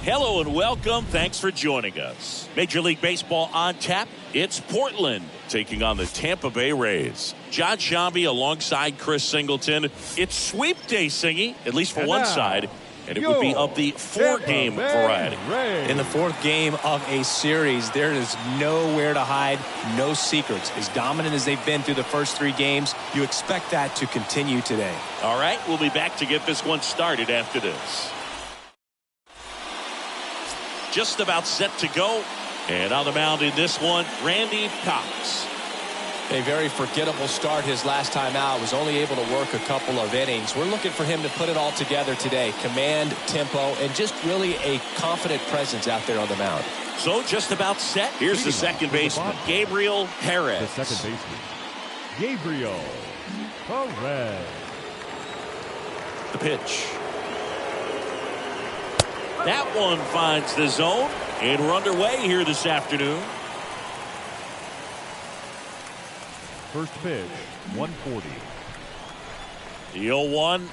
Hello and welcome. Thanks for joining us. Major League Baseball on tap. It's Portland taking on the Tampa Bay Rays. John Shambi alongside Chris Singleton. It's sweep day, Singy, at least for one side. And it would be of the four-game variety. In the fourth game of a series, there is nowhere to hide, no secrets. As dominant as they've been through the first three games, you expect that to continue today. All right, we'll be back to get this one started after this. Just about set to go. And on the mound in this one, Randy Cox. A very forgettable start his last time out. Was only able to work a couple of innings. We're looking for him to put it all together today. Command, tempo, and just really a confident presence out there on the mound. So just about set. Here's the second baseman, Gabriel Perez. The second baseman, Gabriel Perez. The pitch. That one finds the zone, and we're underway here this afternoon. First pitch, 140. The 0-1.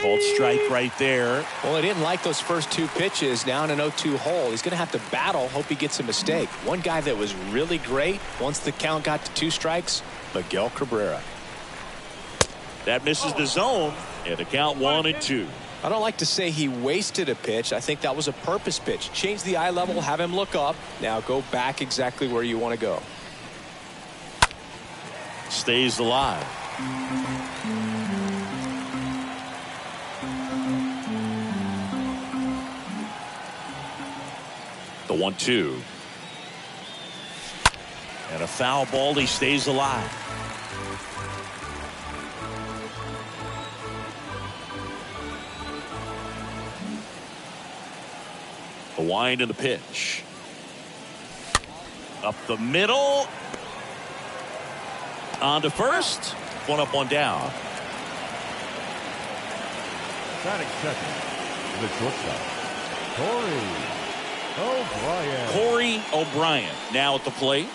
Called strike right there. Well, he didn't like those first two pitches. Now in an 0-2 hole, he's going to have to battle. Hope he gets a mistake. One guy that was really great once the count got to 2 strikes, Miguel Cabrera. That misses the zone, and the count 1-2. I don't like to say he wasted a pitch. I think that was a purpose pitch. Change the eye level, have him look up. Now go back exactly where you want to go. Stays alive. The 1-2. And a foul ball. He stays alive. The wind and the pitch. Up the middle. On to first. One up, one down. Batting second, the shortstop, Corey O'Brien now at the plate.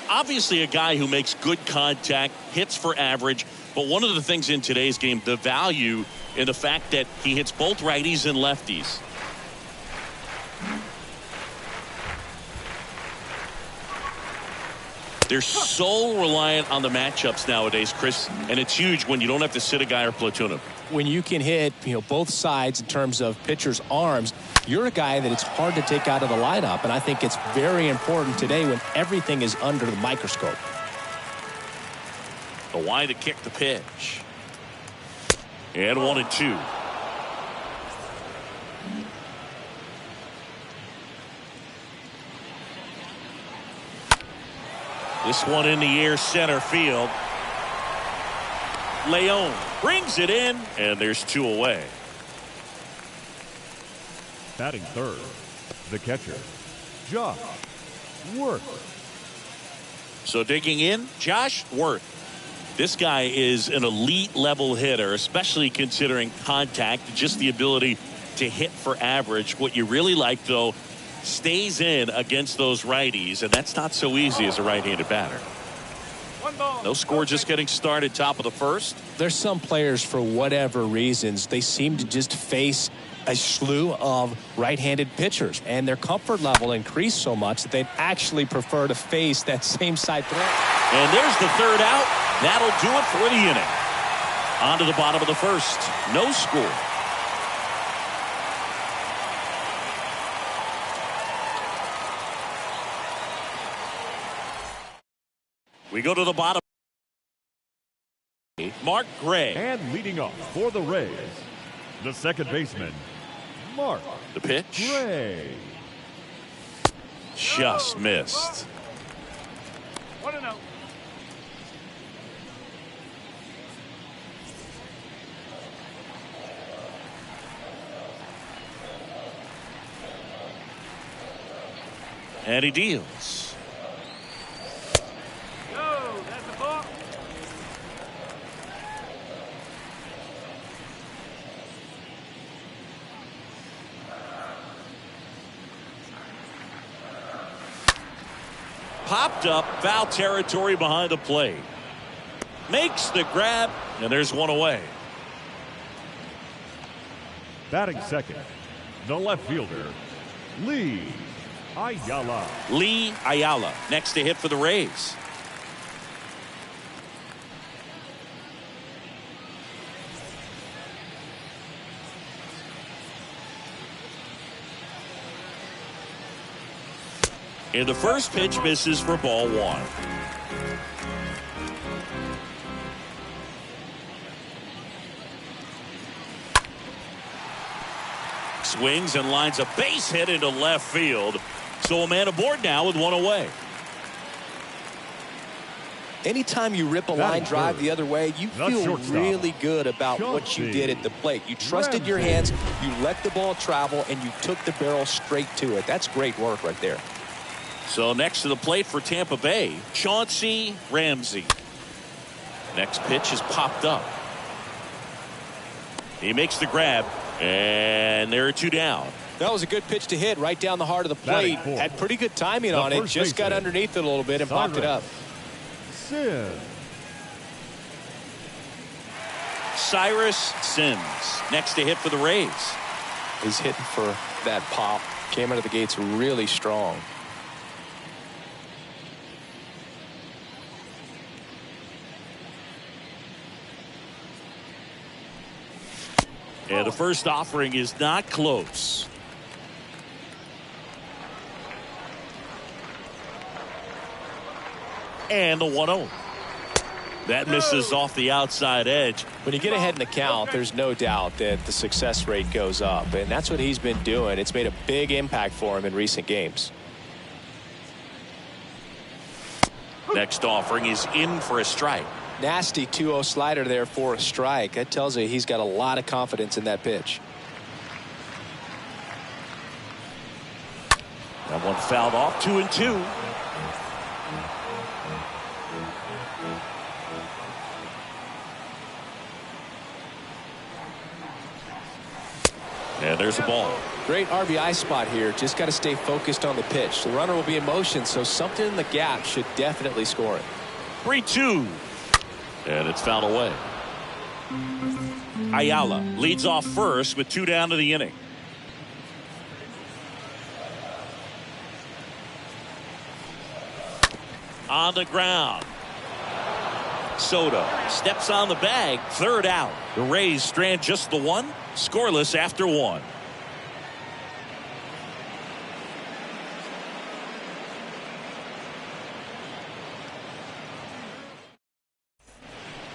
Obviously a guy who makes good contact, hits for average. But one of the things in today's game, the value in the fact that he hits both righties and lefties. They're so reliant on the matchups nowadays, Chris, and it's huge when you don't have to sit a guy or platoon him. When you can hit, both sides in terms of pitchers' arms, you're a guy that it's hard to take out of the lineup, and I think it's very important today when everything is under the microscope. The wind to kick the pitch. And 1-2. This one in the air, center field. Leon brings it in, and there's 2 away. Batting third, the catcher, Josh Worth. So digging in, Josh Worth. This guy is an elite level hitter, especially considering contact, just the ability to hit for average. What you really like, though, stays in against those righties, and that's not so easy as a right-handed batter. No score, just getting started, top of the first. There's some players, for whatever reasons, they seem to just face a slew of right-handed pitchers, and their comfort level increased so much that they'd actually prefer to face that same side threat. And there's the third out. That'll do it for the inning. On to the bottom of the first. No score. We go to the bottom. Mark Gray. And leading off for the Rays, the second baseman, Mark. The pitch. Gray. Just missed. 1-0. And he deals. Popped up, foul territory behind the plate. Makes the grab, and there's one away. Batting second, the left fielder, Lee Ayala. Lee Ayala next to hit for the Rays. And the first pitch misses for ball one. Swings and lines a base hit into left field. So a man aboard now with one away. Anytime you rip a line drive the other way, you feel really good about what you did at the plate. You trusted your hands, you let the ball travel, and you took the barrel straight to it. That's great work right there. So next to the plate for Tampa Bay, Chauncey Ramsey. Next pitch is popped up. He makes the grab, and there are two down. That was a good pitch to hit right down the heart of the plate. Had pretty good timing on it. Just got underneath it a little bit and popped it up. Cyrus Sims next to hit for the Rays. He's hitting for that pop. Came out of the gates really strong. And the first offering is not close. And the 1-0. That misses off the outside edge. When you get ahead in the count, there's no doubt that the success rate goes up, and that's what he's been doing. It's made a big impact for him in recent games. Next offering is in for a strike. Nasty 2-0 slider there for a strike. That tells you he's got a lot of confidence in that pitch. That one fouled off. 2-2. And there's a ball. Great RBI spot here. Just got to stay focused on the pitch. The runner will be in motion, so something in the gap should definitely score it. 3-2. And it's fouled away. Ayala leads off first with two down to the inning. On the ground. Soto steps on the bag. Third out. The Rays strand just the one. Scoreless after one.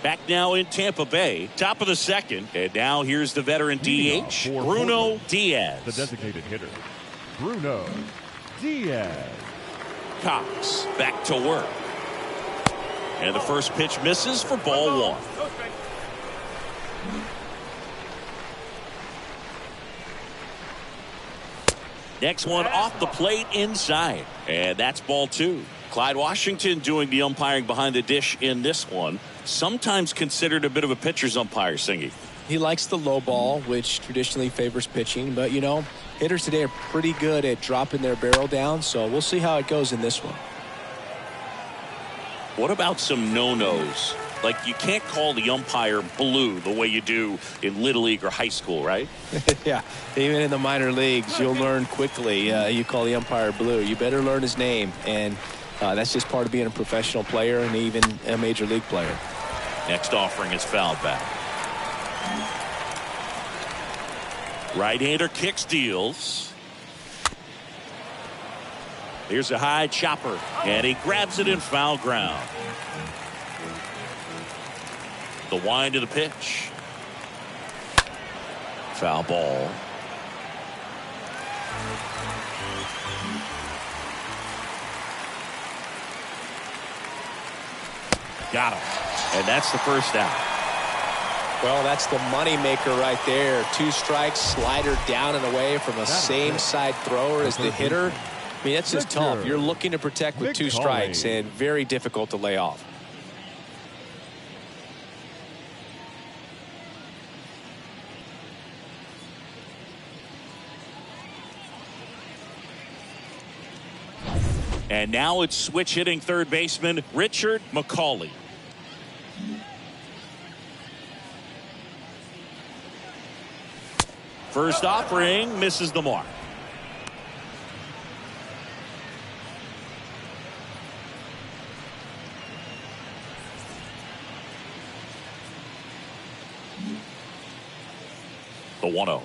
Back now in Tampa Bay, top of the second, and now here's the veteran DH, Bruno Diaz. The designated hitter, Bruno Diaz. Cox back to work. And the first pitch misses for ball one. Next one off the plate inside. And that's ball two. Clyde Washington doing the umpiring behind the dish in this one. Sometimes considered a bit of a pitcher's umpire, Singy. He likes the low ball, which traditionally favors pitching. But, you know, hitters today are pretty good at dropping their barrel down. So we'll see how it goes in this one. What about some no-nos? Like, you can't call the umpire blue the way you do in Little League or high school, right? Yeah, even in the minor leagues, you'll learn quickly. You call the umpire blue. You better learn his name. And that's just part of being a professional player and even a major league player. Next offering is fouled back. Right-hander kick steals. Here's a high chopper, and he grabs it in foul ground. The wind of the pitch. Foul ball. Got him. And that's the first out. Well, that's the money maker right there. Two strikes, slider down and away from a same side thrower as the hitter. I mean, that's just tough. You're looking to protect with two strikes and very difficult to lay off. And now it's switch hitting third baseman Richard McCauley. First offering misses the mark. The 1-0.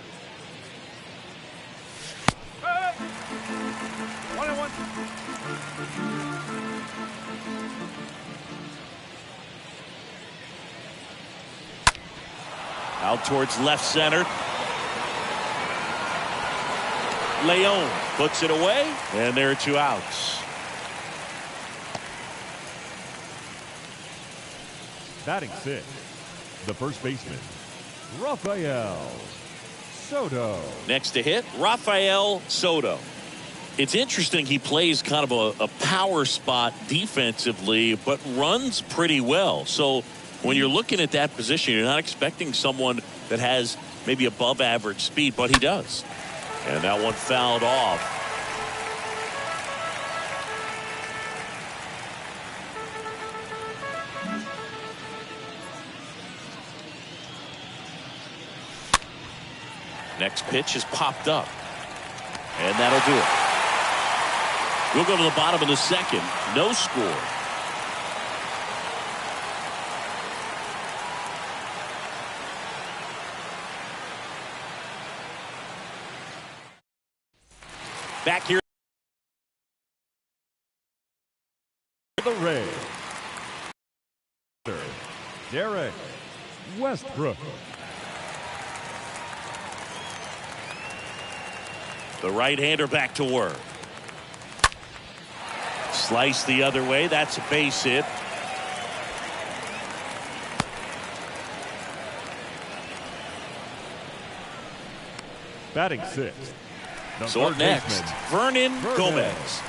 1-1. Out towards left center. Leon puts it away, and there are 2 outs. Batting 6, the first baseman, Rafael Soto. Next to hit, Rafael Soto. It's interesting, he plays kind of a power spot defensively, but runs pretty well. So when you're looking at that position, you're not expecting someone that has maybe above average speed, but he does. And that one fouled off. Next pitch is popped up. And that'll do it. We'll go to the bottom of the second. No score. Back here. The Rays, Derek Westbrook. The right-hander back to work. Slice the other way. That's a base hit. Batting 6. So up next, Vernon Gomez.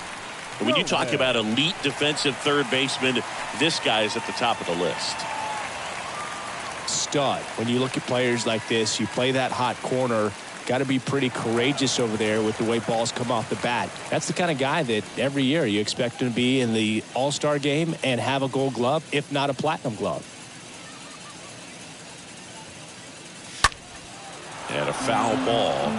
And when you talk about elite defensive third baseman, this guy is at the top of the list. Stud. When you look at players like this, you play that hot corner. Got to be pretty courageous over there with the way balls come off the bat. That's the kind of guy that every year you expect him to be in the All-Star game and have a Gold Glove, if not a Platinum Glove. And a foul ball.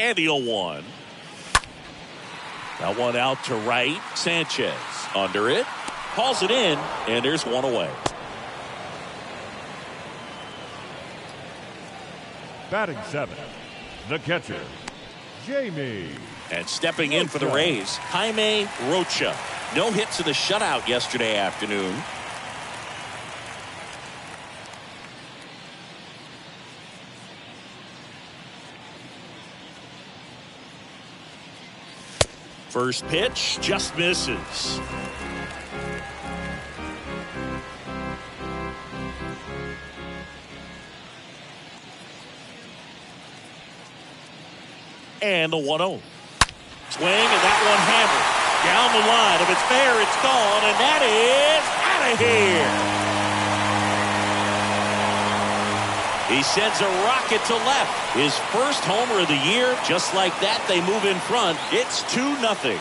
And the 0-1. That one out to right. Sanchez under it. Hauls it in, and there's one away. Batting 7. The catcher, Jamie. And stepping in for the Rays, Jaime Rocha. No hits in the shutout yesterday afternoon. First pitch just misses. And the 1-0. Swing, and that one hammered down the line. If it's fair, it's gone, and that is out of here. He sends a rocket to left. His first homer of the year. Just like that, they move in front. It's 2-0.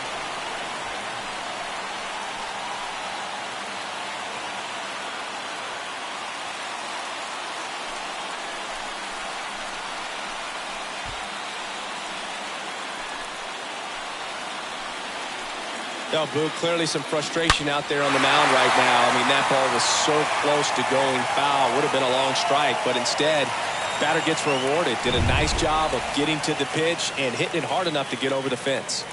No, Boo, clearly some frustration out there on the mound right now. I mean, that ball was so close to going foul. Would have been a long strike, but instead, batter gets rewarded. Did a nice job of getting to the pitch and hitting it hard enough to get over the fence.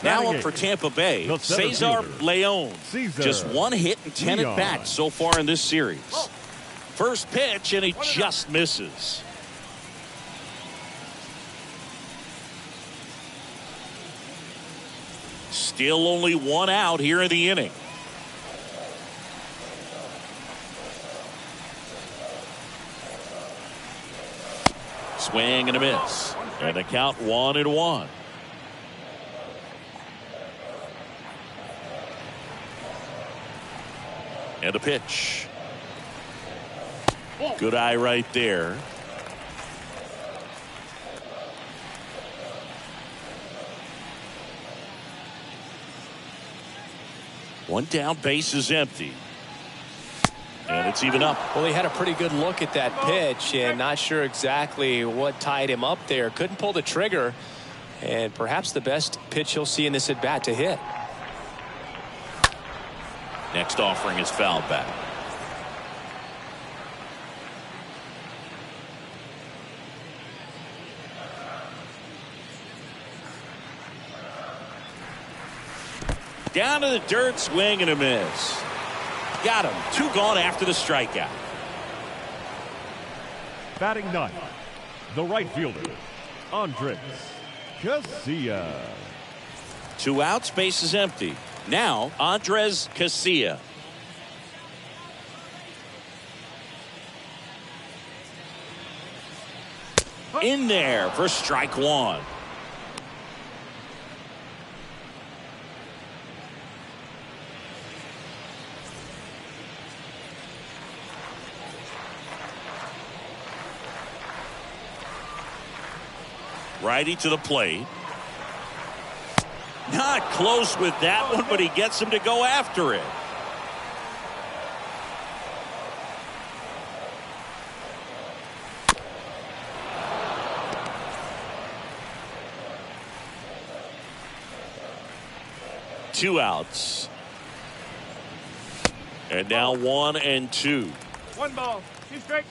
Now up for Tampa Bay, Cesar Leon. Just 1 hit and 10 at-bats so far in this series. First pitch, and he just misses. Still only 1 out here in the inning. Swing and a miss. And the count 1-1. And a pitch. Good eye right there. One down, base is empty. And it's even up. Well, he had a pretty good look at that pitch and not sure exactly what tied him up there. Couldn't pull the trigger, and perhaps the best pitch he'll see in this at bat to hit. Next offering is fouled back. Down to the dirt, swing and a miss. Got him. 2 gone after the strikeout. Batting ninth, the right fielder, Andres Casilla. 2 outs, base is empty. Now, Andres Casilla. In there for strike 1. Righty to the plate. Not close with that one, but he gets him to go after it. Two outs. And now 1 and 2. 1 ball, 2 strikes.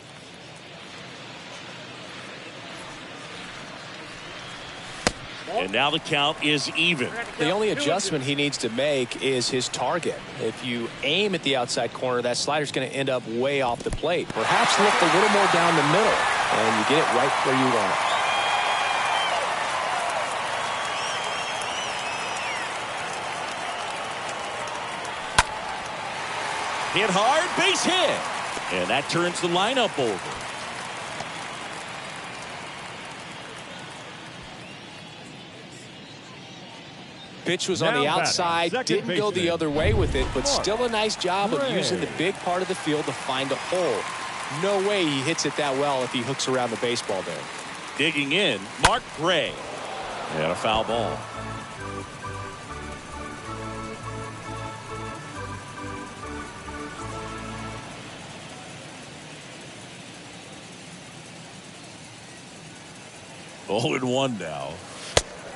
And now the count is even. The only adjustment he needs to make is his target. If you aim at the outside corner, that slider's going to end up way off the plate. Perhaps lift a little more down the middle, and you get it right where you want it. Hit hard, base hit. And that turns the lineup over. Pitch was on the outside, didn't go the other way with it, but still a nice job of using the big part of the field to find a hole. No way he hits it that well if he hooks around the baseball there. Digging in, Mark Gray. And a foul ball. Oh, and 1 now.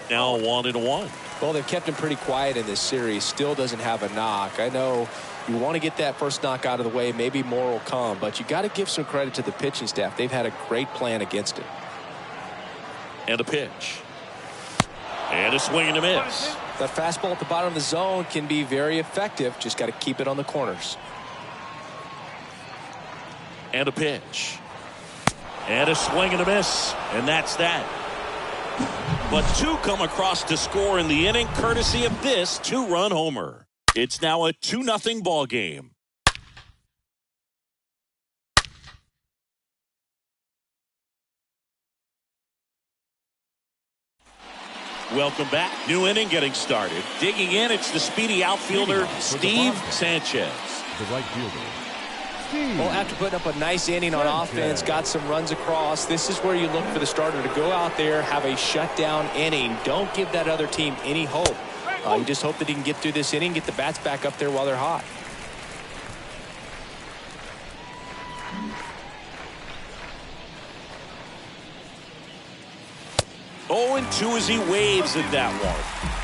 Now 1-1. Well, they've kept him pretty quiet in this series. Still doesn't have a knock. I know you want to get that first knock out of the way. Maybe more will come, but you got to give some credit to the pitching staff. They've had a great plan against it. And a pitch. And a swing and a miss. That fastball at the bottom of the zone can be very effective. Just got to keep it on the corners. And a pitch. And a swing and a miss. And that's that. But 2 come across to score in the inning, courtesy of this 2-run homer. It's now a 2-0 ball game. Welcome back. New inning getting started. Digging in, it's the speedy outfielder, Steve Sanchez. The right fielder. Well, after putting up a nice inning on offense, got some runs across, this is where you look for the starter to go out there, have a shutdown inning. Don't give that other team any hope. You just hope that he can get through this inning, get the bats back up there while they're hot. Oh, and 2 as he waves at that one.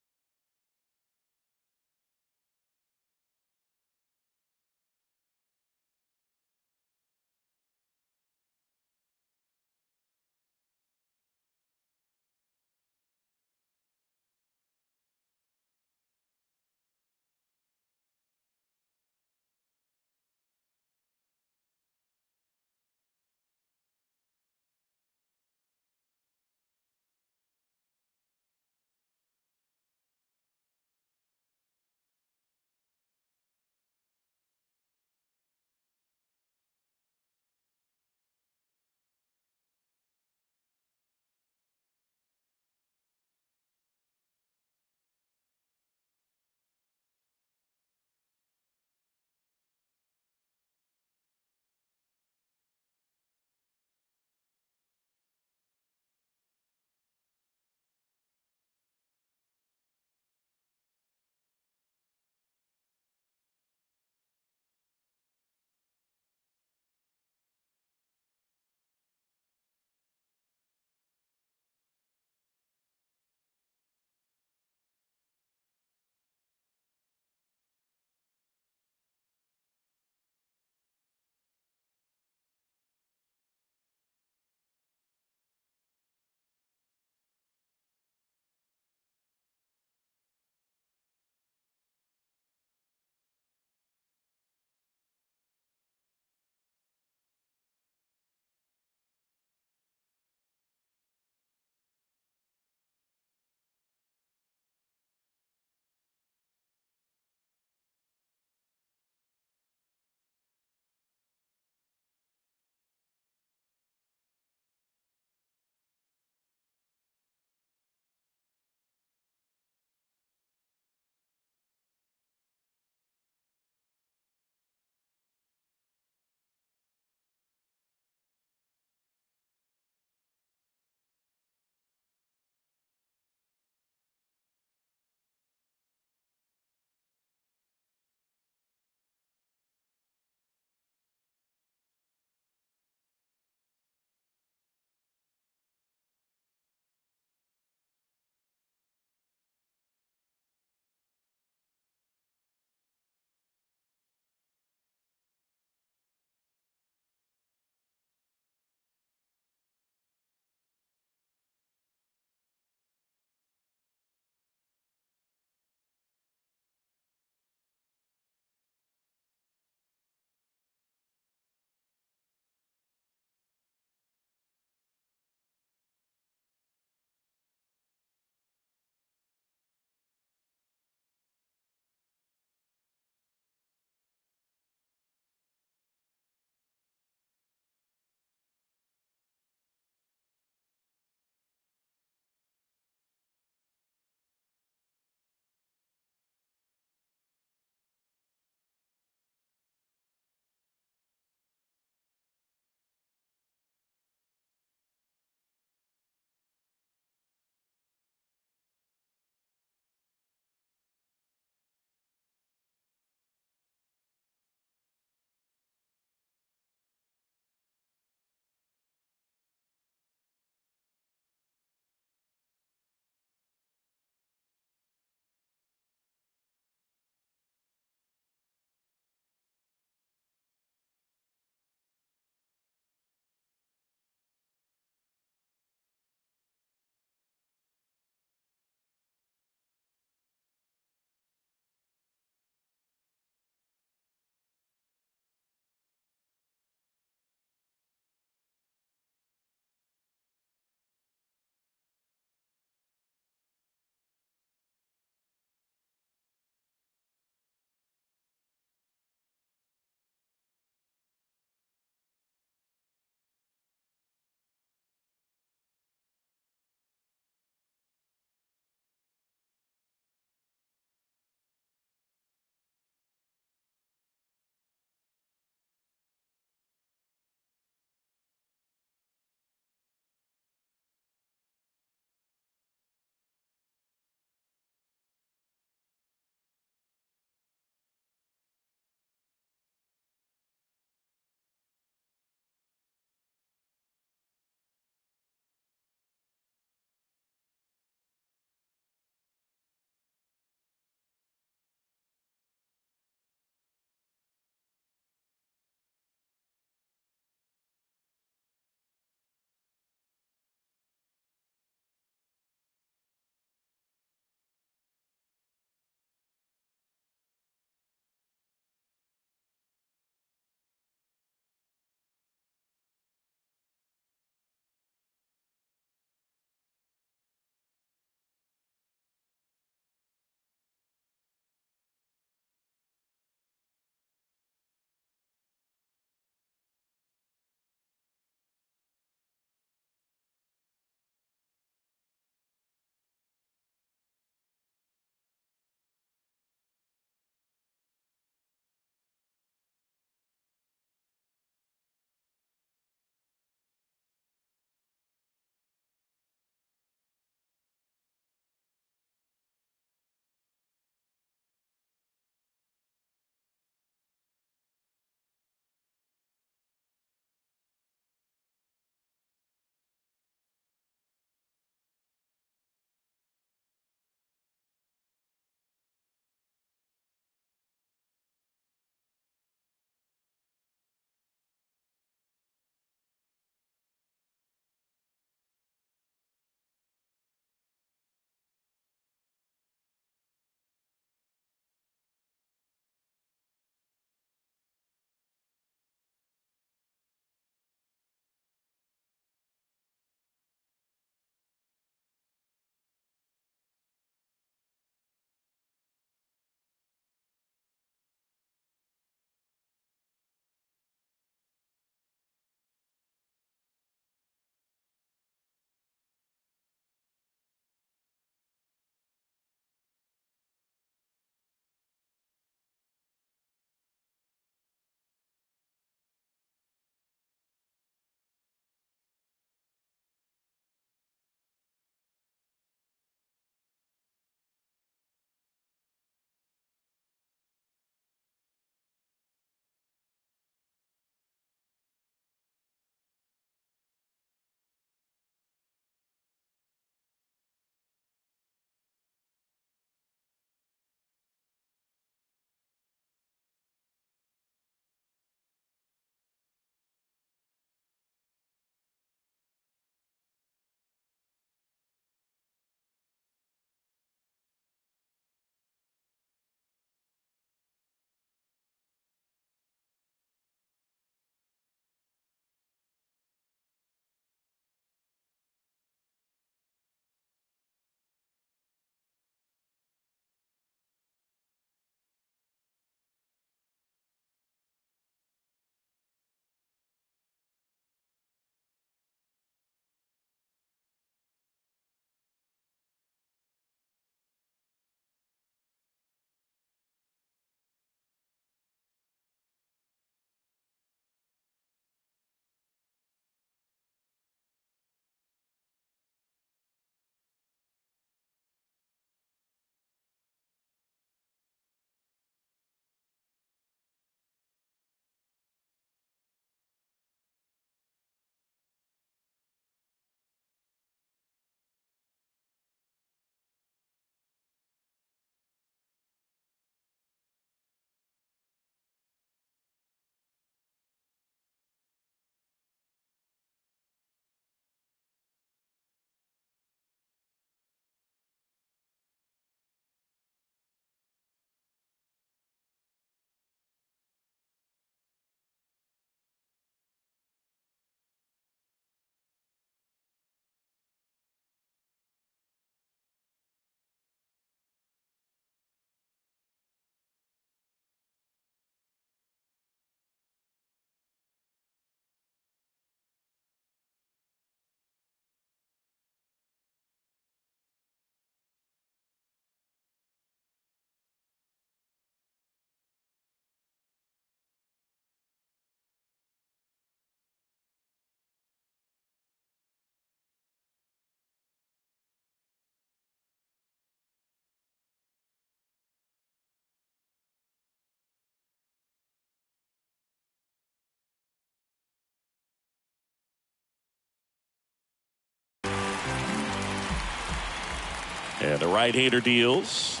And the right-hander deals.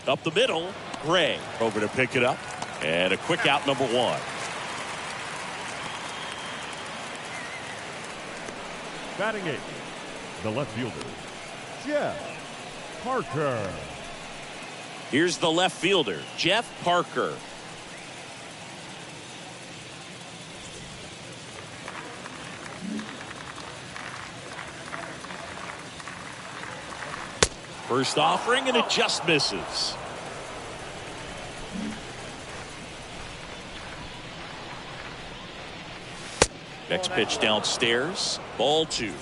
Up the middle. Gray over to pick it up. And a quick out, number one. Batting eighth, the left fielder, Jeff Parker. Here's the left fielder, Jeff Parker. First offering, and it just misses. Next pitch downstairs. Ball two.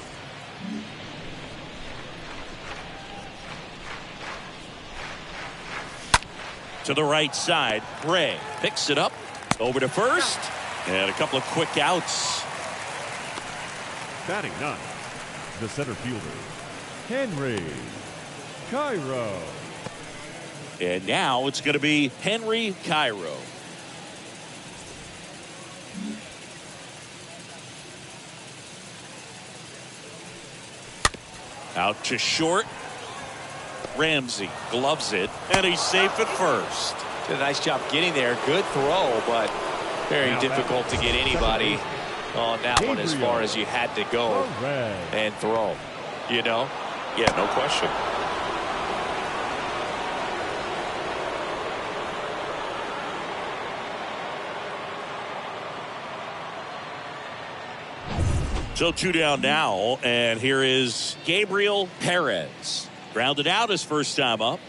To the right side. Gray picks it up. Over to first. And a couple of quick outs. Batting ninth, the center fielder, Henry Cairo. And now it's going to be Henry Cairo. Out to short. Ramsey gloves it, and he's safe at first. Did a nice job getting there. Good throw, but very difficult to get anybody on that one as far as you had to go and throw. You know? Yeah, no question. So two down now, and here is Gabriel Perez. Grounded out his first time up.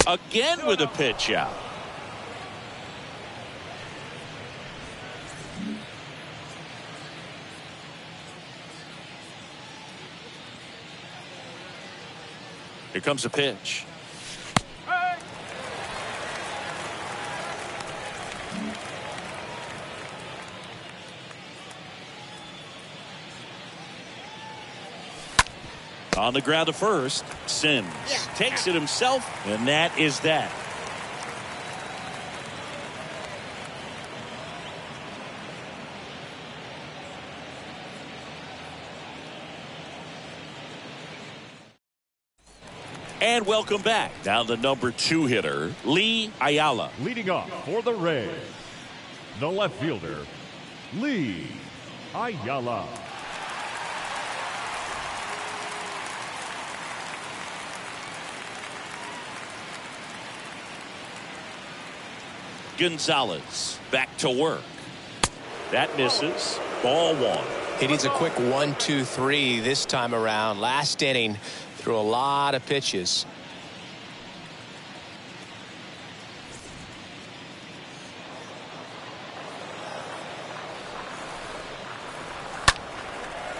Again with a pitch out. Here comes a pitch. On the ground to first, Sims takes it himself, and that is that. And welcome back. Now the number 2 hitter, Lee Ayala. Leading off for the Rays, the left fielder, Lee Ayala. Gonzalez back to work. That misses. Ball one. He needs a quick 1-2-3 this time around. Last inning, threw a lot of pitches.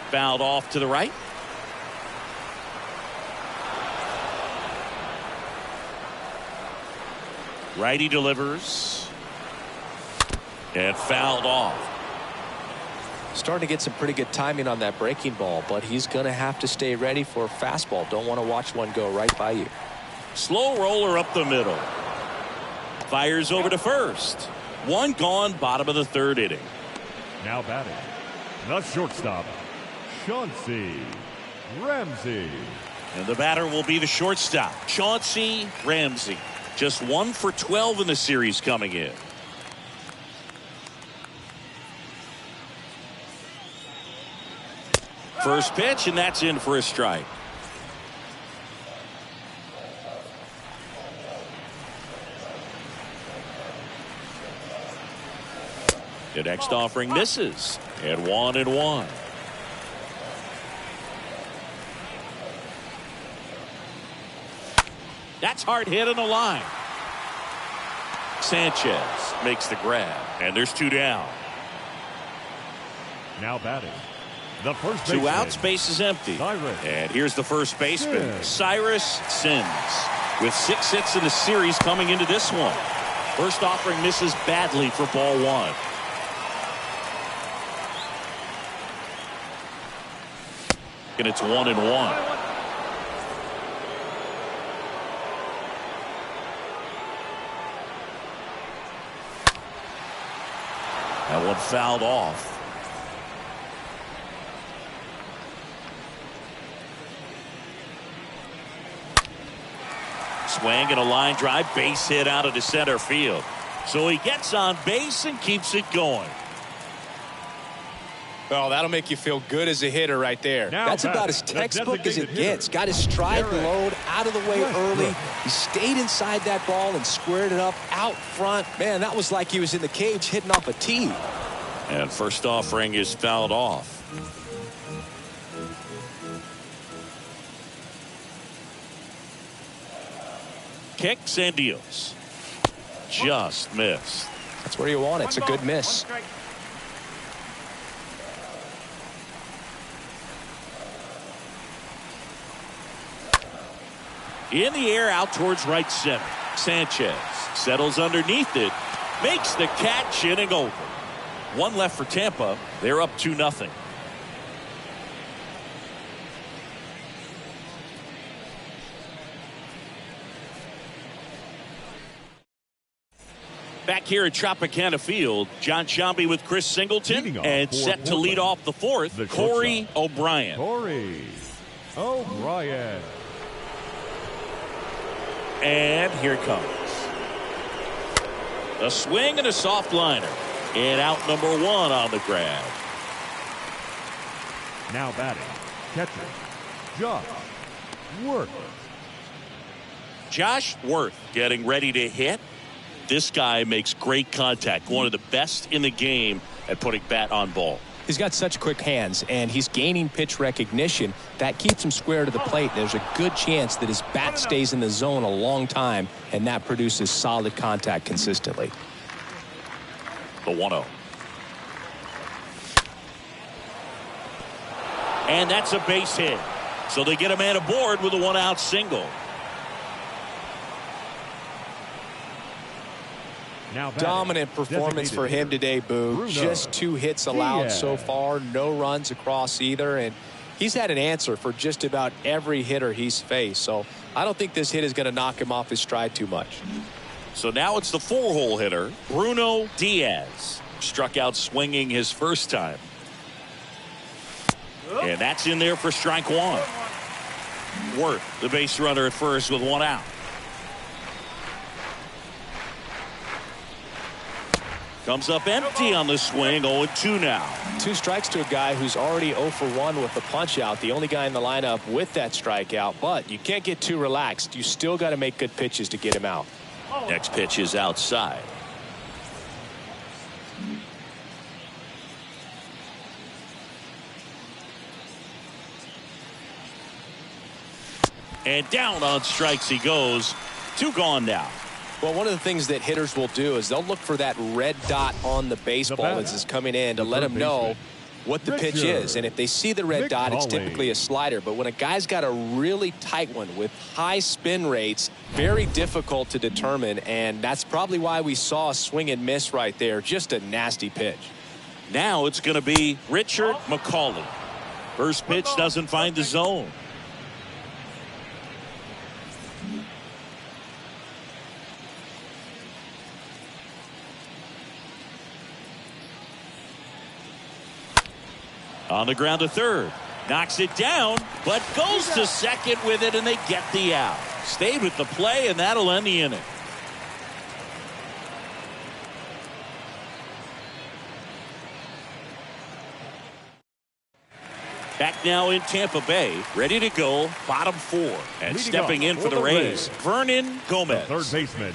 Fouled off to the right. Righty delivers. And fouled off. Starting to get some pretty good timing on that breaking ball, but he's going to have to stay ready for a fastball. Don't want to watch one go right by you. Slow roller up the middle. Fires over to first. One gone, bottom of the third inning. Now batting, the shortstop, Chauncey Ramsey. And the batter will be the shortstop, Chauncey Ramsey. Just 1 for 12 in the series coming in. First pitch, and that's in for a strike. The next offering misses. And 1-1. That's hard hit on the line. Sanchez makes the grab, and there's 2 down. Now batting, the first baseman. 2 outs, base is empty. Cyrus. And here's the first baseman, Sims. Cyrus Sims, with 6 hits in the series coming into this one. First offering misses badly for ball 1. And it's 1-1. That one fouled off. Swing and a line drive, base hit out of the center field. So he gets on base and keeps it going. Well, that'll make you feel good as a hitter right there. Now that's about batting, as textbook as it hitter, gets. Got his stride Derek load out of the way early. He stayed inside that ball and squared it up out front. Man, that was like he was in the cage hitting off a tee. And first offering is fouled off. Kicks and deals. Just missed. That's where you want it. It's a good miss. In the air out towards right center. Sanchez settles underneath it. Makes the catch, inning over. One left for Tampa. They're up 2-0. Back here at Tropicana Field, John Sciambi with Chris Singleton, and set to lead off the fourth, Corey O'Brien. Corey O'Brien. And here it comes. A swing and a soft liner. And out number one on the grab. Now batting, catcher, Josh Worth. Josh Worth getting ready to hit. This guy makes great contact. One of the best in the game at putting bat on ball. He's got such quick hands, and he's gaining pitch recognition. That keeps him square to the plate. There's a good chance that his bat stays in the zone a long time, and that produces solid contact consistently. The 1-0. And that's a base hit. So they get a man aboard with a one-out single. Now Dominant performance for him today, Boo. Bruno Just 2 hits allowed Diaz. so far. No runs across either. And he's had an answer for just about every hitter he's faced. So I don't think this hit is going to knock him off his stride too much. So now it's the 4-hole hitter, Bruno Diaz. Struck out swinging his first time. And that's in there for strike one. Worth, the base runner at first with one out. Comes up empty on the swing, 0-2 now. 2 strikes to a guy who's already 0 for 1 with the punch out. The only guy in the lineup with that strikeout. But you can't get too relaxed. You still got to make good pitches to get him out. Next pitch is outside. And down on strikes he goes. 2 gone now. Well, one of the things that hitters will do is they'll look for that red dot on the baseball as it's coming in to let them know what the pitch is. And if they see the red dot, it's typically a slider. But when a guy's got a really tight one with high spin rates, very difficult to determine. And that's probably why we saw a swing and miss right there. Just a nasty pitch. Now it's going to be Richard McCauley. First pitch doesn't find the zone. On the ground to third. Knocks it down, but goes to second with it, and they get the out. Stayed with the play, and that'll end the inning. Back now in Tampa Bay, ready to go, bottom 4. And Leading stepping in off for the for the Rays, Rays, Vernon Gomez. Third baseman,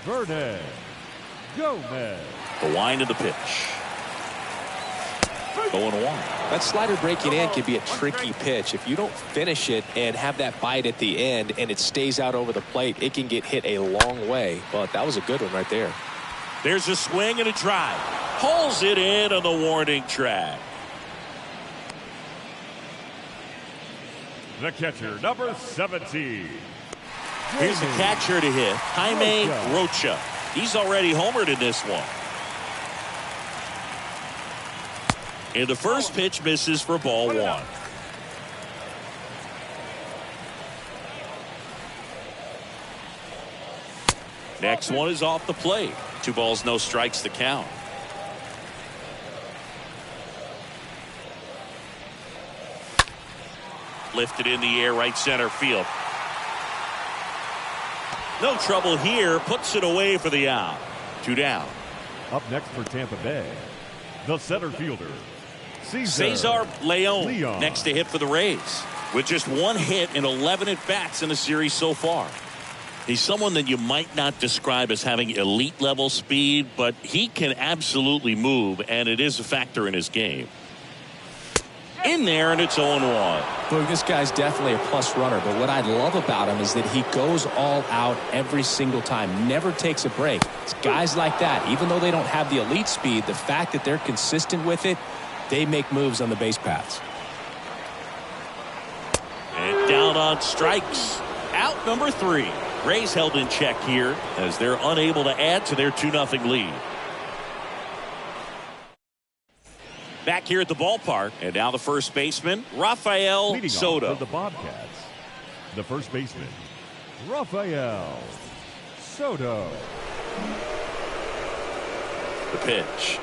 Verde Gomez. The wind of the pitch. 0-1. That slider breaking in can be a tricky pitch. If you don't finish it and have that bite at the end and it stays out over the plate, it can get hit a long way. But that was a good one right there. There's a swing and a drive. Pulls it in on the warning track. The catcher, number 17. Here's the catcher to hit, Jaime Rocha. He's already homered in this one. And the first pitch misses for ball 1. Next one is off the plate. 2 balls, no strikes to count. Lifted in the air, right center field. No trouble here. Puts it away for the out. 2 down. Up next for Tampa Bay, the center fielder, Cesar Leon next to hit for the Rays. With just 1 hit and 11 at-bats in the series so far. He's someone that you might not describe as having elite level speed, but he can absolutely move, and it is a factor in his game. In there, and it's 0-1. Look, this guy's definitely a plus runner, but what I love about him is that he goes all out every single time, never takes a break. It's guys like that, even though they don't have the elite speed, the fact that they're consistent with it, they make moves on the base paths. And down on strikes. Out number 3. Rays held in check here as they're unable to add to their 2-0 lead. Back here at the ballpark, and now the first baseman, Rafael leading Soto. off for the Bobcats, the first baseman, Rafael Soto. The pitch.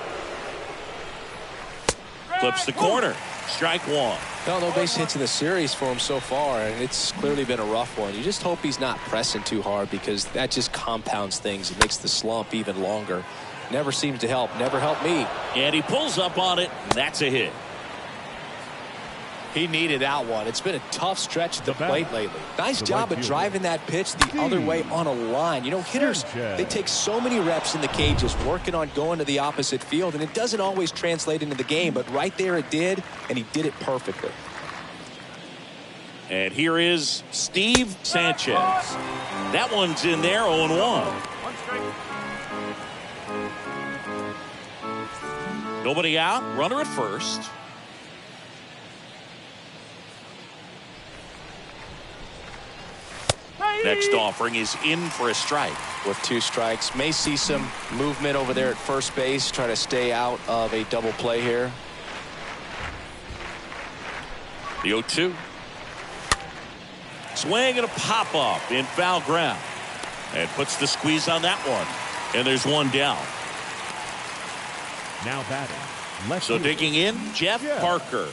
Flips the corner. Strike 1. No base hits in the series for him so far, and it's clearly been a rough one. You just hope he's not pressing too hard because that just compounds things. It makes the slump even longer. Never seems to help. Never helped me. And he pulls up on it. That's a hit. He needed that one. It's been a tough stretch at the plate lately. Nice job of driving that pitch the other way on a line. You know, hitters, they take so many reps in the cages working on going to the opposite field, and it doesn't always translate into the game, but right there it did, and he did it perfectly. And here is Steve Sanchez. That one's in there, 0-1. Nobody out. Runner at first. Next offering is in for a strike. With 2 strikes. May see some movement over there at first base. Try to stay out of a double play here. The 0-2. Swing and a pop-up in foul ground. And puts the squeeze on that one. And there's 1 down. Now batting. So digging in, Jeff Parker.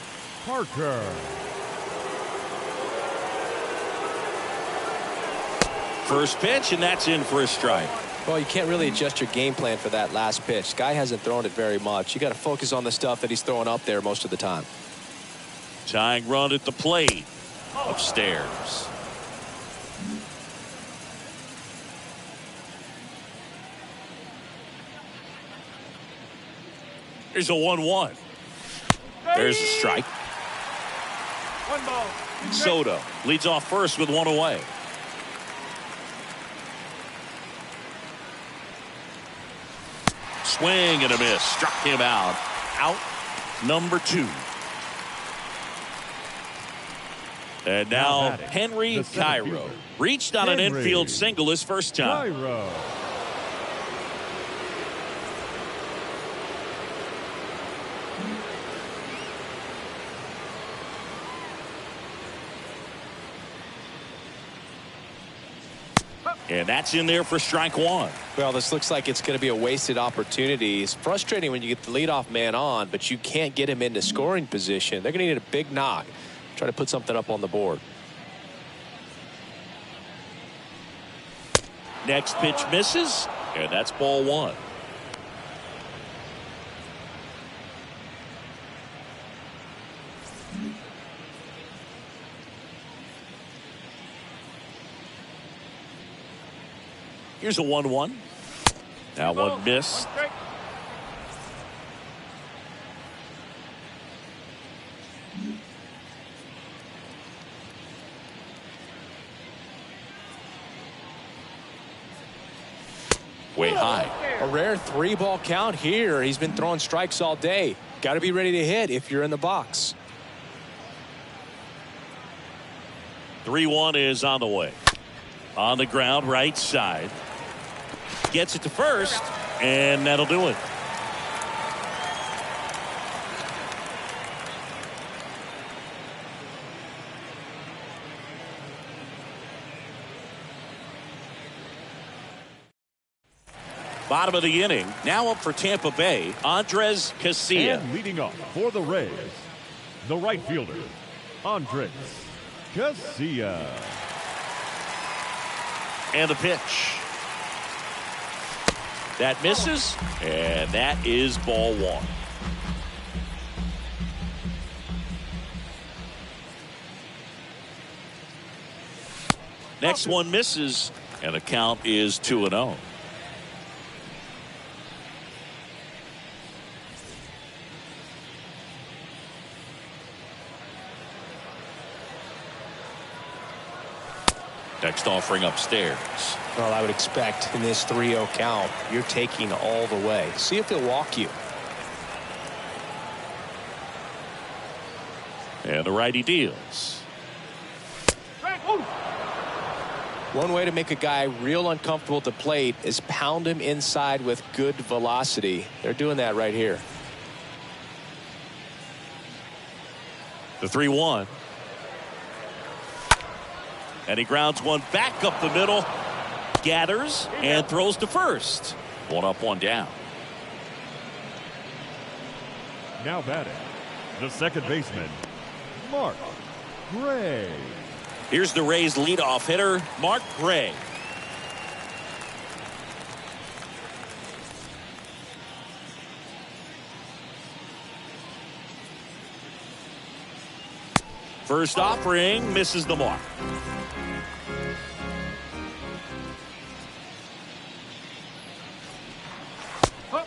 First pitch, and that's in for a strike. Well, you can't really adjust your game plan for that last pitch. Guy hasn't thrown it very much. You got to focus on the stuff that he's throwing up there most of the time. Tying run at the plate. Upstairs. Here's a 1-1. There's a strike. 1 ball. Soto leads off first with 1 away. Swing and a miss. Struck him out. Out number 2. And now Henry Cairo reached on an infield single his first time. And that's in there for strike 1. Well, this looks like it's going to be a wasted opportunity. It's frustrating when you get the leadoff man on, but you can't get him into scoring position. They're going to need a big knock. Try to put something up on the board. Next pitch misses, and that's ball 1. Here's a 1-1. Now one missed. Way high. A rare 3-ball count here. He's been throwing strikes all day. Got to be ready to hit if you're in the box. 3-1 is on the way. On the ground, right side. Gets it to first, and that'll do it. Bottom of the inning. Now up for Tampa Bay, Andres Casilla. And leading off for the Rays, the right fielder, Andres Casilla. And the pitch. That misses, and that is ball one. Next one misses, and the count is 2-0. Next offering upstairs. Well, I would expect in this 3-0 count, you're taking all the way. See if he'll walk you. And the righty deals. One way to make a guy real uncomfortable at the plate is pound him inside with good velocity. They're doing that right here. The 3-1. And he grounds one back up the middle. Gathers and throws to first. One up, one down. Now batting, the second baseman, Mark Gray. Here's the Rays' leadoff hitter, Mark Gray. First offering misses the mark.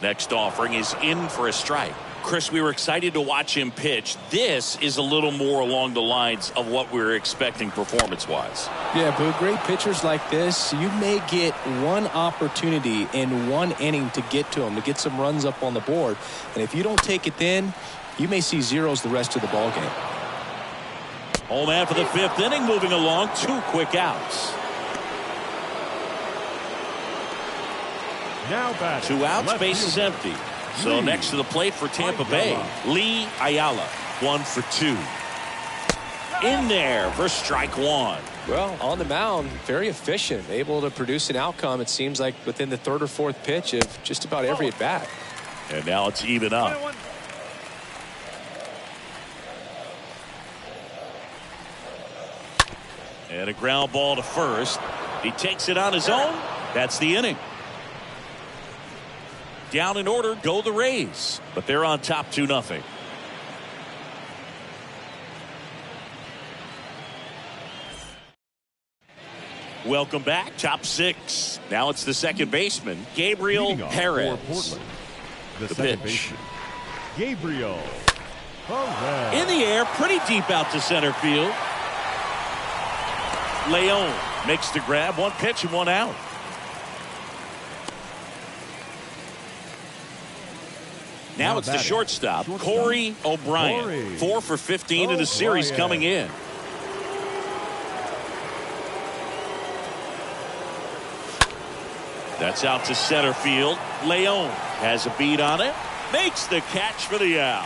Next offering is in for a strike. Chris, we were excited to watch him pitch. This is a little more along the lines of what we were expecting performance-wise. Yeah, but great pitchers like this, you may get one opportunity in one inning to get to them, to get some runs up on the board. And if you don't take it then, you may see zeros the rest of the ballgame. Home man for the fifth inning, moving along. 2 quick outs. Now batting, 2 outs, left base is fielder, empty. So Lee next to the plate for Tampa Bay, Ayala. Lee Ayala, 1 for 2. In there for strike one. Well, on the mound, very efficient, able to produce an outcome, it seems like, within the 3rd or 4th pitch of just about every at-bat. And now it's even up. And a ground ball to first. He takes it on his own. That's the inning. Down in order go the Rays, but they're on top 2-0. Welcome back. Top 6. Now it's the second baseman, Gabriel Leading off Perez. for Portland, the The second pitch. baseman, Gabriel Perez. In the air, pretty deep out to center field. Leon makes the grab. 1 pitch and 1 out. Now it's the batting, shortstop, Corey O'Brien. Corey 4 for 15 in the series O'Brien. coming in. That's out to center field. Leon has a beat on it. Makes the catch for the out.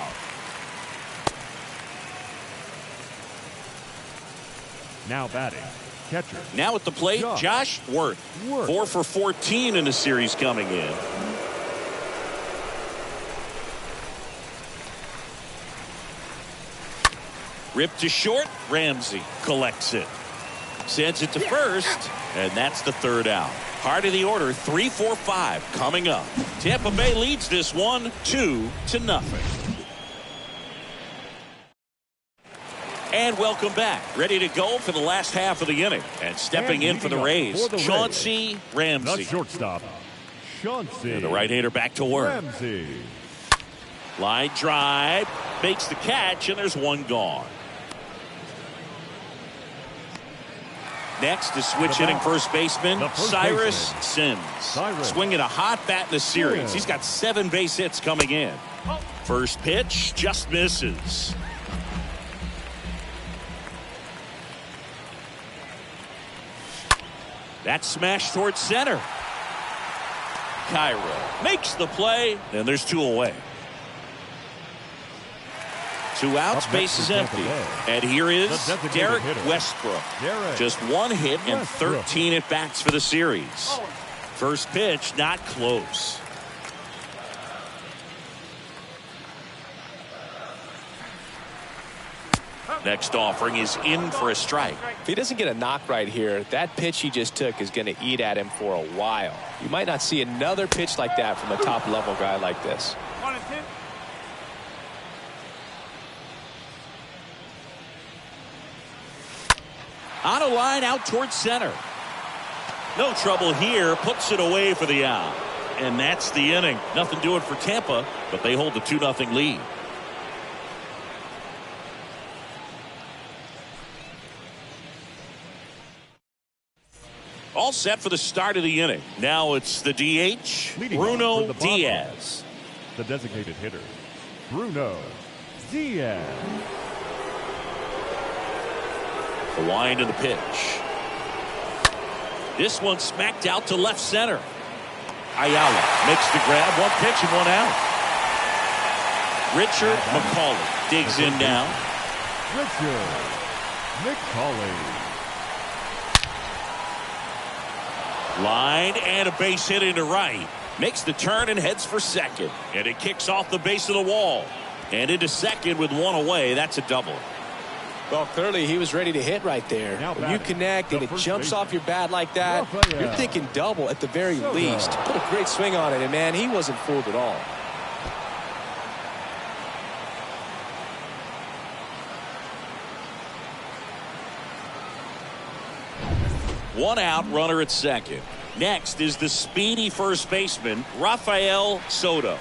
Now batting, catcher. Now at the plate, Josh Worth. 4 for 14 in the series coming in. Ripped to short. Ramsey collects it. Sends it to first. And that's the 3rd out. Heart of the order, 3-4-5 coming up. Tampa Bay leads this one 2-0. And welcome back. Ready to go for the last half of the inning. And stepping in for the Rays, for the Chauncey The Ramsey. shortstop, Chauncey. And the right-hander back to work. Ramsey. Line drive, makes the catch, and there's one gone. Next is switch hitting first baseman Cyrus Sims. Swinging a hot bat in the series. He's got 7 base hits coming in. First pitch just misses. That smash towards center. Cairo makes the play, and there's 2 away. 2 outs, base is empty. And here is Derek Westbrook. Just 1 hit and 13 at-bats for the series. First pitch, not close. Next offering is in for a strike. If he doesn't get a knock right here, that pitch he just took is going to eat at him for a while. You might not see another pitch like that from a top-level guy like this. On a line out towards center. No trouble here. Puts it away for the out. And that's the inning. Nothing doing for Tampa, but they hold the 2-0 lead. All set for the start of the inning. Now it's the DH, Bruno Diaz. The designated hitter, Bruno Diaz. The wind of the pitch. This one smacked out to left center. Ayala makes the grab. 1 pitch and 1 out. Richard McCauley digs in now. Richard McCauley. Line and a base hit into right. Makes the turn and heads for second. And it kicks off the base of the wall. And into second with 1 away. That's a double. Well, clearly he was ready to hit right there. When you connect and it jumps off your bat like that, you're thinking double at the very least. Put a great swing on it, and man, he wasn't fooled at all. One out, runner at second. Next is the speedy first baseman, Rafael Soto.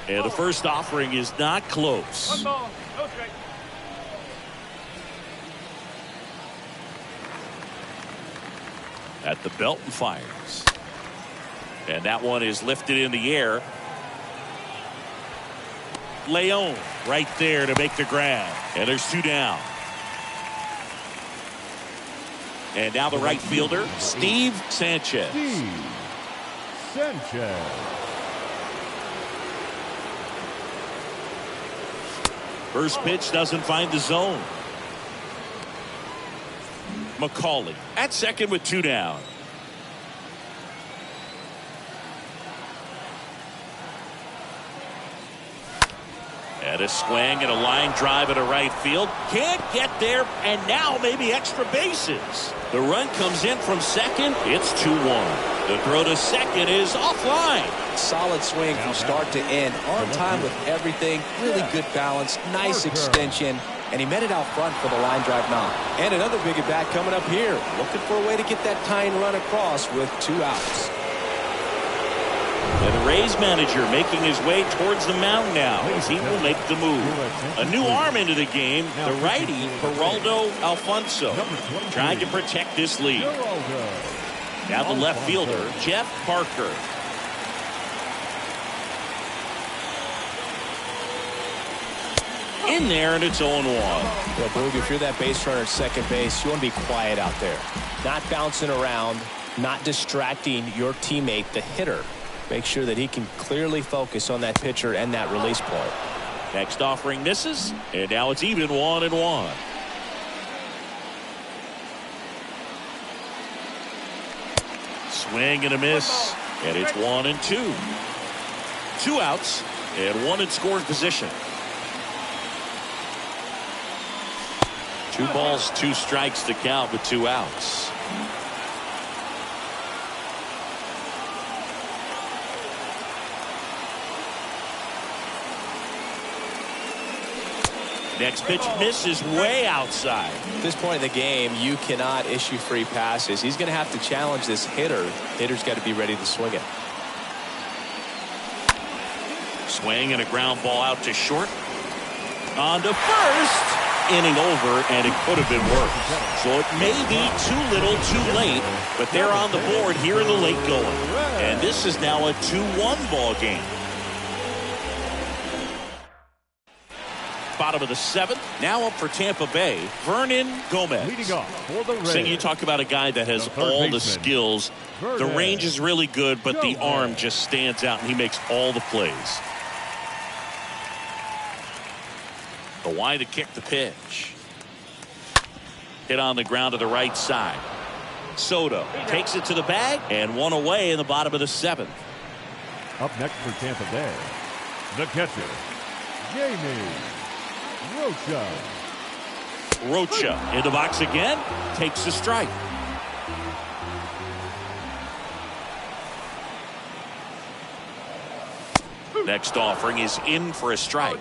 And the first offering is not close. At the belt and fires. And that one is lifted in the air. Leon right there to make the grab. And there's 2 down. And now the right fielder, Steve Sanchez. Steve Sanchez. First pitch doesn't find the zone. McCauley at second with 2 down. And a swing and a line drive at a right field. Can't get there, and now maybe extra bases. The run comes in from second. It's 2-1. The throw to second is offline. Solid swing from start to end. On time with everything. Really good balance. Nice extension. And he met it out front for the line drive knock. And another big at bat coming up here. Looking for a way to get that tying run across with 2 outs. And the Rays manager making his way towards the mound now as he will make the move. A new arm into the game, the righty, Geraldo Alfonso, trying to protect this lead. Now the left fielder, Jeff Parker. In there, and it's 0-1. Well, Boog, if you're that base runner at second base, you want to be quiet out there. Not bouncing around, not distracting your teammate, the hitter. Make sure that he can clearly focus on that pitcher and that release point. Next offering misses, and now it's even 1-1. Swing and a miss, and it's 1-2. 2 outs, and 1 in scoring position. 2 balls, 2 strikes to count with 2 outs. Next pitch misses way outside. At this point in the game, you cannot issue free passes. He's going to have to challenge this hitter. Hitter's got to be ready to swing it. Swing and a ground ball out to short. On to first. Inning over, and it could have been worse. So it may be too little too late, but they're on the board here in the late going. And this is now a 2-1 ball game. Bottom of the 7th. Now up for Tampa Bay, Vernon Gomez. Leading off for the Rays. So you talk about a guy that has all the skills. The range is really good, but the arm just stands out, and he makes all the plays. The wide to kick the pitch. Hit on the ground to the right side. Soto takes it to the bag, and one away in the bottom of the 7th. Up next for Tampa Bay, the catcher, Jamie Rocha. Rocha in the box again, takes a strike. Next offering is in for a strike.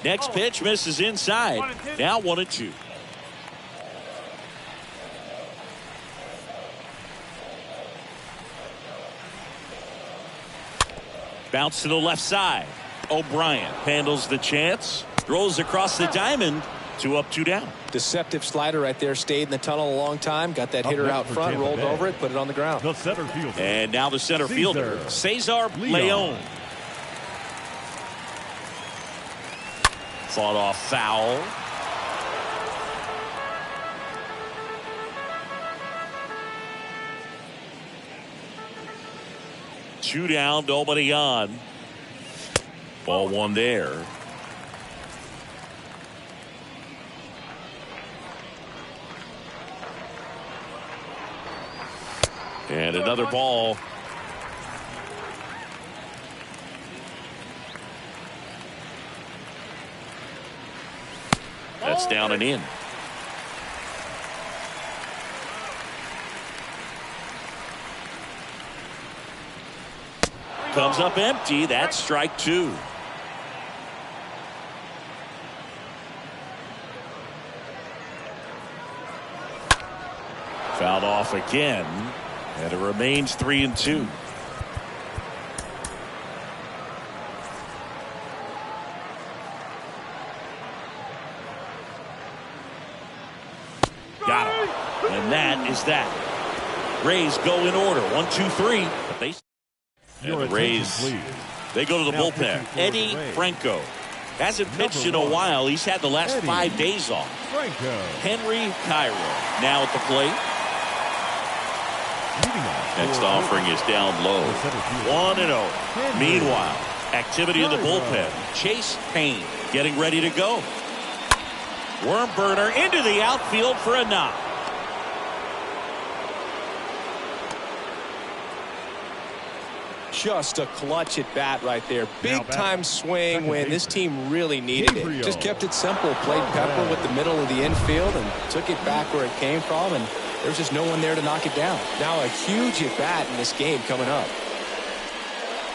Next pitch misses inside. Now 1-2. Bounce to the left side. O'Brien handles the chance. Throws across the diamond. 2 up, 2 down. Deceptive slider right there. Stayed in the tunnel a long time. Got that hitter out front. Rolled over it. Put it on the ground. The center fielder. And now the center fielder, Cesar Leon. Fought off foul. Two down, nobody on. Ball one there. And another ball. That's down and in. Comes up empty. That's strike 2. Fouled off again, and it remains 3-2. Got him. And that is that. Rays go in order. 1, 2, 3. But and the Rays, they go to the bullpen. Eddie Franco hasn't pitched in a while. He's had the last 5 days off. Henry Cairo now at the plate. Next offering is down low. 1-0. Meanwhile, activity in the bullpen. Chase Payne getting ready to go. Worm burner into the outfield for a knock. Just a clutch at bat right there. Big time swing when this team really needed it. Just kept it simple. Played pepper with the middle of the infield and took it back where it came from, and there's just no one there to knock it down. Now a huge at bat in this game coming up.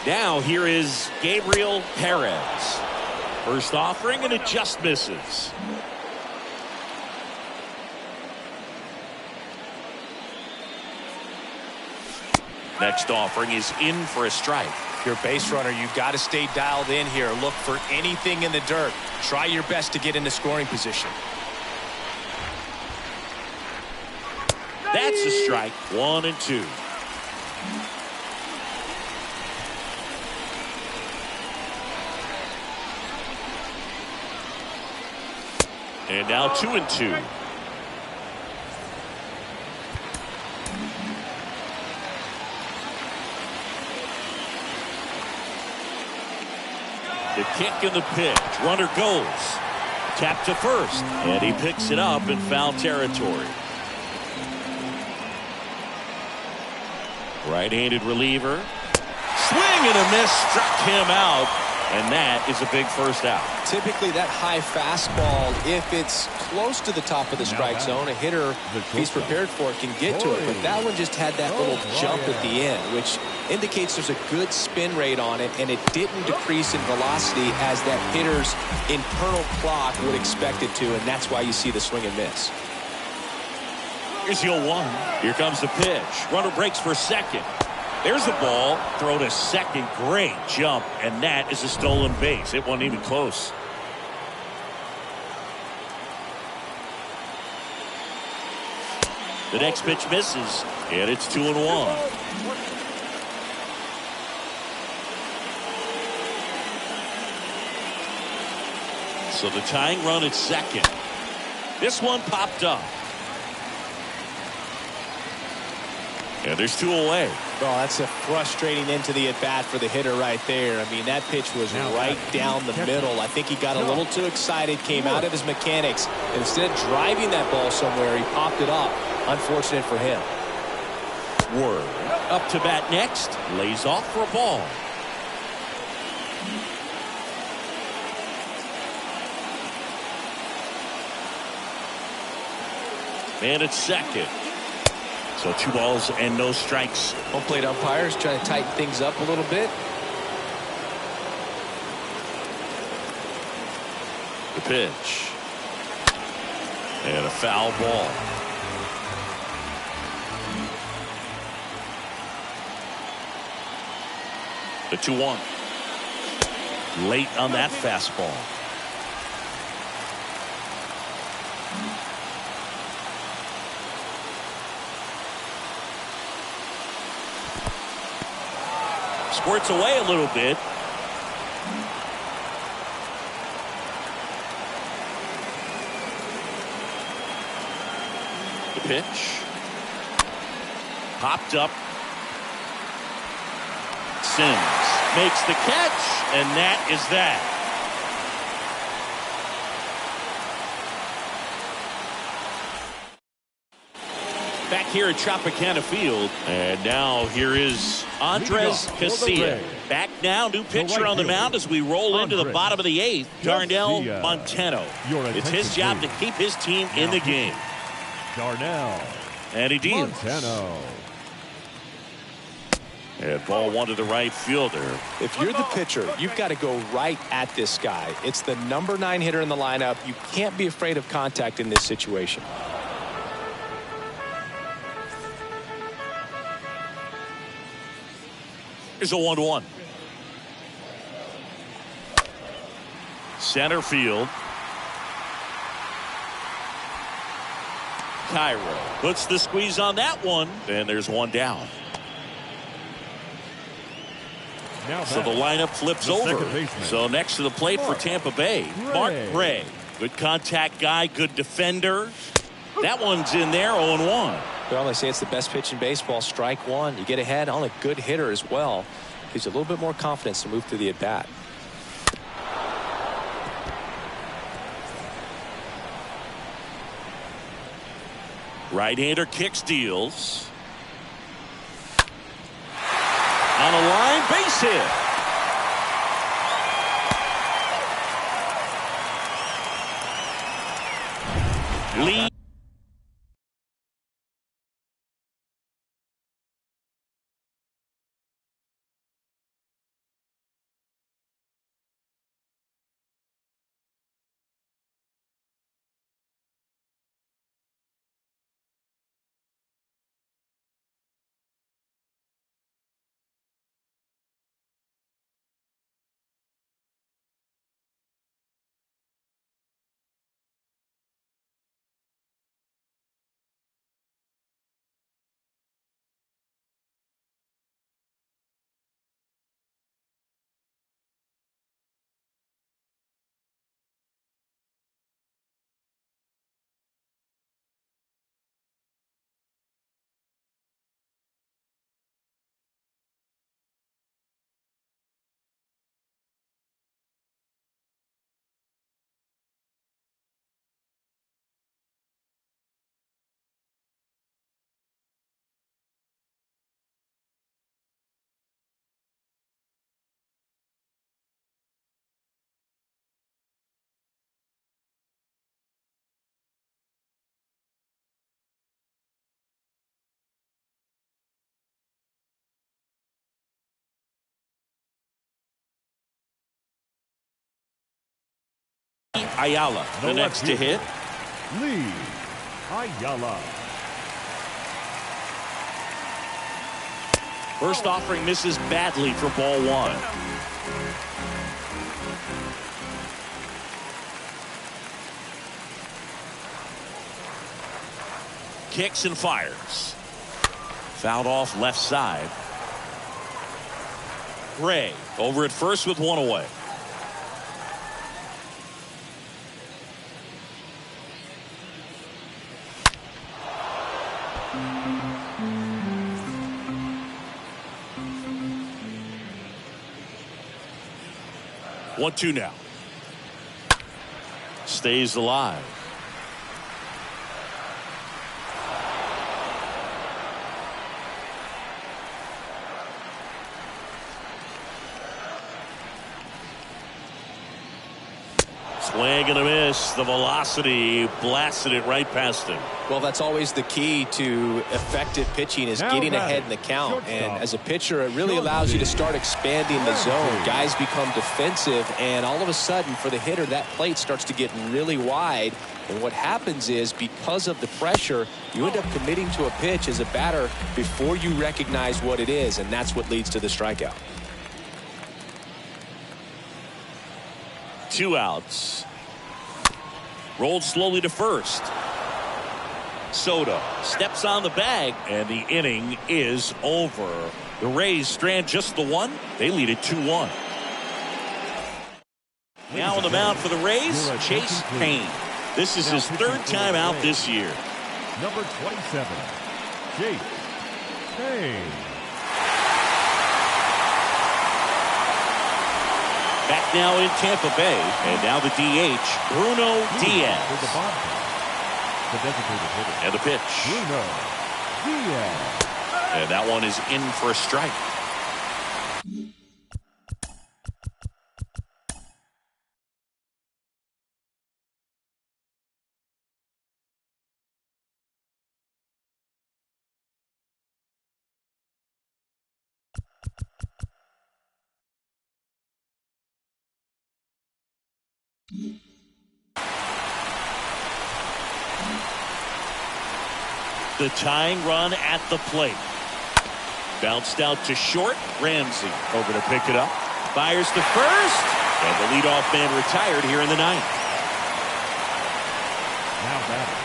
Now here is Gabriel Perez. First offering, and it just misses. Next offering is in for a strike. If you're a base runner, you've got to stay dialed in here. Look for anything in the dirt. Try your best to get into scoring position. That's a strike. 1-2. And now 2-2. The kick and the pitch. Runner goes. Tap to first. And he picks it up in foul territory. Right-handed reliever. Swing and a miss. Struck him out. And that is a big first out. Typically, that high fastball, if it's close to the top of the strike zone, a hitter, if he's prepared for it, can get to it. But that one just had that little jump at the end, which indicates there's a good spin rate on it, and it didn't decrease in velocity as that hitter's internal clock would expect it to, and that's why you see the swing and miss. Here's the 0-1. Here comes the pitch. Runner breaks for second. There's the ball. Throw to second. Great jump. And that is a stolen base. It wasn't even close. The next pitch misses. And it's 2-1. So the tying run at second. This one popped up. And there's 2 away. Oh, that's a frustrating end to the at-bat for the hitter right there. I mean, that pitch was right down the middle. I think he got a little too excited, came out of his mechanics. And instead of driving that ball somewhere, he popped it up. Unfortunate for him. Word. Up to bat next. Lays off for a ball. Man at second. So 2 balls and no strikes. Home plate umpires trying to tighten things up a little bit. The pitch. And a foul ball. The 2-1. Late on that fastball. Squirts away a little bit. The pitch. Popped up. Sims makes the catch, and that is that. Back here at Tropicana Field, and now here is Andres Casilla. Back now, new pitcher on the mound as we roll into the bottom of the 8th. Darnell Montano. It's his job to keep his team in the game. Darnell. And he deals. Montano. And ball 1 to the right fielder. If you're the pitcher, you've got to go right at this guy. It's the number 9 hitter in the lineup. You can't be afraid of contact in this situation. Here's a 1-1. Center field. Cairo puts the squeeze on that one. And there's 1 down. So the lineup flips over. So next to the plate for Tampa Bay, Mark Gray. Good contact guy, good defender. That one's in there, 0-1. Well, they say it's the best pitch in baseball. Strike 1. You get ahead on a good hitter as well. Gives you a little bit more confidence to move through the at-bat. Right-hander kicks, deals. On a line, base hit. Lead. Ayala, the next to hit. Lee Ayala. First offering misses badly for ball one. Kicks and fires. Fouled off left side. Ray over at first with one away. One, two now. Stays alive. Swing and a miss. The velocity blasted it right past him. Well, that's always the key to effective pitching is getting ahead in the count. And as a pitcher, it really allows you to start expanding the zone. Guys become defensive, and all of a sudden, for the hitter, that plate starts to get really wide. And what happens is, because of the pressure, you end up committing to a pitch as a batter before you recognize what it is, and that's what leads to the strikeout. 2 outs. Rolled slowly to first. Soto steps on the bag, and the inning is over. The Rays strand just the one. They lead it 2-1. Now on the mound for the Rays, Chase Payne. This is his third time out this year. Number 27, Chase Payne. Back now in Tampa Bay, and now the DH, Bruno Diaz. For the Bobcats, the designated hitter. And the pitch. Bruno Diaz. And that one is in for a strike. The tying run at the plate. Bounced out to short. Ramsey over to pick it up. Fires to first. And the leadoff man retired here in the ninth. Now batting,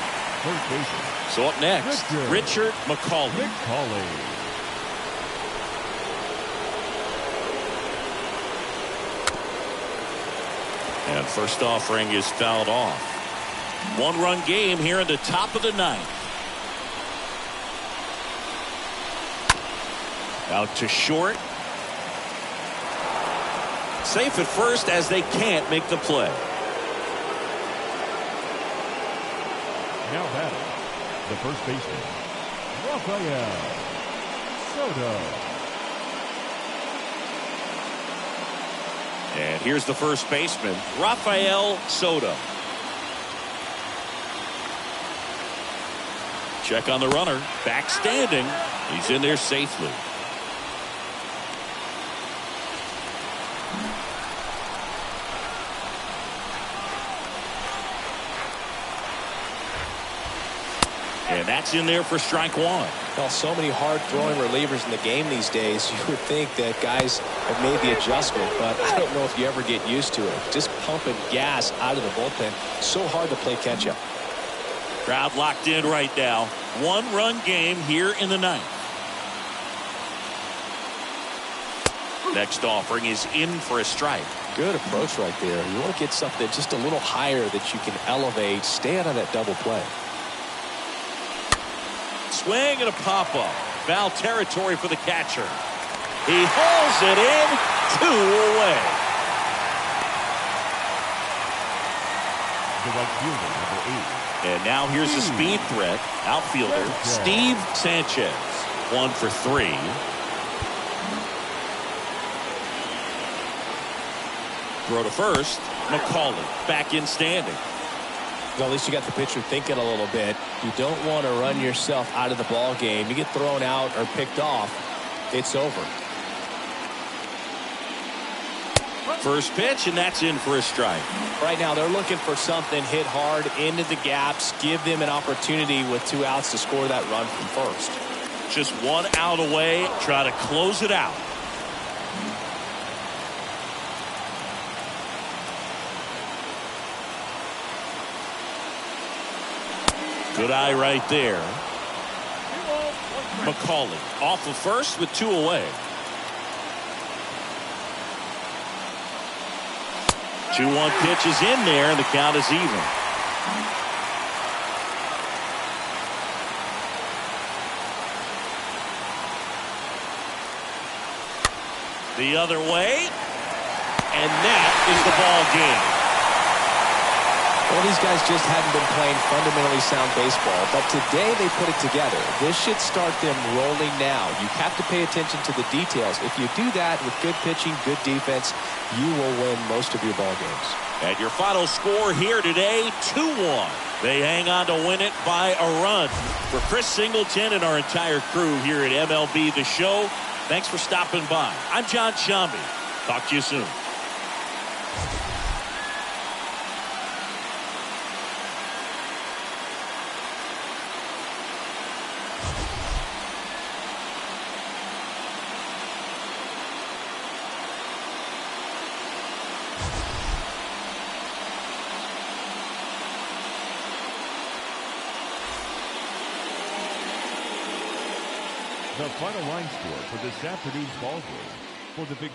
first baseman. So up next, Richard McCauley. And first offering is fouled off. One-run game here in the top of the ninth. Out to short. Safe at first as they can't make the play. Now batting, the first baseman, Rafael Soto. And here's the first baseman, Rafael Soto. Check on the runner. Back standing. He's in there safely. And that's in there for strike one. Well, so many hard-throwing relievers in the game these days, you would think that guys have made the adjustment, but I don't know if you ever get used to it. Just pumping gas out of the bullpen. So hard to play catch-up. Crowd locked in right now. One-run game here in the ninth. Next offering is in for a strike. Good approach right there. You want to get something just a little higher that you can elevate. Stay out of that double play. Swing and a pop-up. Foul territory for the catcher. He hauls it in. 2 away. The right fielder, number 8. And now here's the speed threat. Outfielder Steve Sanchez. 1 for 3. Throw to first. McCauley back in standing. Well, at least you got the pitcher thinking a little bit. You don't want to run yourself out of the ball game. You get thrown out or picked off, it's over. First pitch, and that's in for a strike. Right now, they're looking for something hit hard into the gaps, give them an opportunity with 2 outs to score that run from first. Just 1 out away, try to close it out. Good eye right there. McCauley off of first with 2 away. 2-1 pitch is in there, and the count is even. The other way, and that is the ball game. Well, these guys just hadn't been playing fundamentally sound baseball, but today they put it together. This should start them rolling now. You have to pay attention to the details. If you do that with good pitching, good defense, you will win most of your ball games. And your final score here today, 2-1. They hang on to win it by a run. For Chris Singleton and our entire crew here at MLB The Show, thanks for stopping by. I'm John Shambi. Talk to you soon. The final line score for this afternoon's ball game for the Victoria.